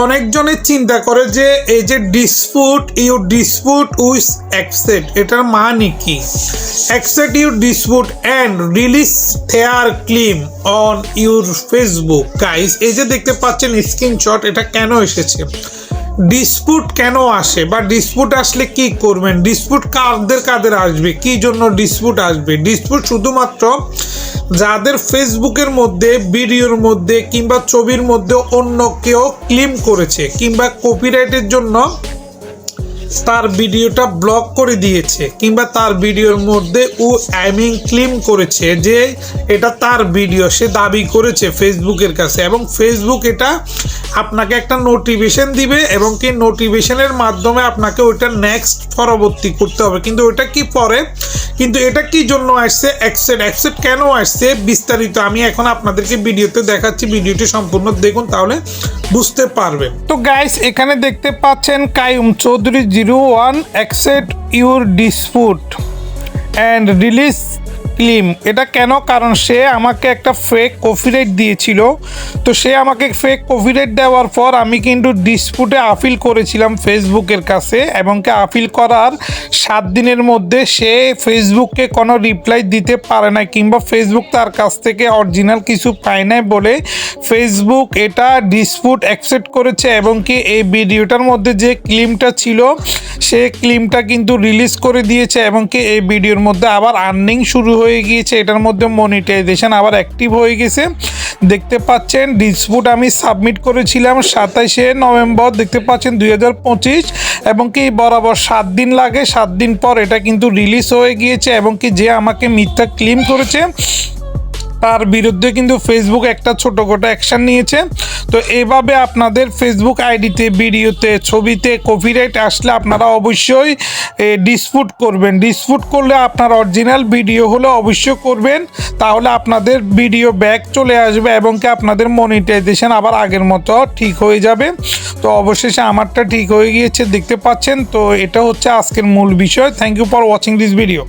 অনেকজনে চিন্তা করে যে এই যে ডিসপুট উইথ অ্যাকসেপ্ট এটার মানে কি। Accept your dispute and release their claim on your Facebook. Guys এই যে দেখতে পাচ্ছেন স্ক্রিনশট, এটা কেন এসেছে, ডিসপুট কেন আসে বা ডিসপুট আসলে কি করবেন, ডিসপুট কাদের আসবে, কি জন্য ডিসপুট আসবে। ডিসপুট শুধুমাত্র যাদের ফেসবুকের মধ্যে, ভিডিওর মধ্যে কিংবা ছবির মধ্যে অন্য কেউ ক্লেম করেছে কিংবা কপিরাইটের জন্য তার ভিডিওটা ব্লক করে দিয়েছে কিংবা তার ভিডিওর মধ্যে ক্লেম করেছে যে এটা তার ভিডিও, সে দাবি করেছে ফেসবুকের কাছে, এবং ফেসবুক এটা আপনাকে একটা নোটিফিকেশন দিবে এবং কি নোটিফিকেশনের মাধ্যমে আপনাকে ওইটা নেক্সট পরবর্তী করতে হবে। কিন্তু ওইটা কি পরে, কিন্তু এটা কি জন্য আসছে, অ্যাকসেপ্ট কেন আসছে বিস্তারিত আমি এখন আপনাদেরকে ভিডিওতে দেখাচ্ছি। ভিডিওটি সম্পূর্ণ দেখুন তাহলে বুঝতে পারবেন। তো গাইস এখানে দেখতে পাচ্ছেন Qayyum Chowdhury 01 accept your dispute and release claim. এটা কেন, কারণ সে আমাকে একটা ফেক কপিরাইট দিয়েছিল। তো সে আমাকে ফেক কপিরাইট দেওয়ার পর আমি কিন্তু ডিসপুটে আপিল করেছিলাম ফেসবুকের কাছে, এবং আপিল করার 7 দিনের মধ্যে সে ফেসবুককে কোনো রিপ্লাই দিতে পারে না কিংবা ফেসবুক তার কাছ থেকে অরিজিনাল কিছু পায় নাই বলে ফেসবুক এটা ডিসপুট অ্যাকসেপ্ট করেছে, এবং কি এই ভিডিওটার মধ্যে যে ক্লেমটা ছিল সে ক্লেমটা কিন্তু রিলিজ করে দিয়েছে, এবং কি এই ভিডিওর মধ্যে আবার আর্নিং শুরু হয়ে গিয়েছে, এটার মধ্যে মনিটাইজেশন আবার অ্যাক্টিভ হয়ে গেছে। দেখতে পাচ্ছেন ডিসপুট আমি সাবমিট করেছিলাম 27শে নভেম্বর, দেখতে পাচ্ছেন 2025, এবং কি বরাবর 7 দিন লাগে, 7 দিন পর এটা কিন্তু রিলিজ হয়ে গিয়েছে, এবং কি যে আমাকে মিথ্যা ক্লেম করেছে তার বিরুদ্ধে কিন্তু ফেসবুক একটা ছোটোখাটো অ্যাকশান নিয়েছে। তো এইভাবে আপনাদের ফেসবুক আইডিতে, ভিডিওতে, ছবিতে কপিরাইট আসলে আপনারা অবশ্যই ডিসপুট করবেন। ডিসপুট করলে আপনার অরিজিনাল ভিডিও হলে অবশ্যই করবেন, তাহলে আপনাদের ভিডিও ব্যাক চলে আসবে এবং কি আপনাদের মনিটাইজেশন আবার আগের মতো ঠিক হয়ে যাবে। তো অবশেষে আমারটা ঠিক হয়ে গিয়েছে দেখতে পাচ্ছেন। তো এটা হচ্ছে আজকের মূল বিষয়। Thank you for watching this video.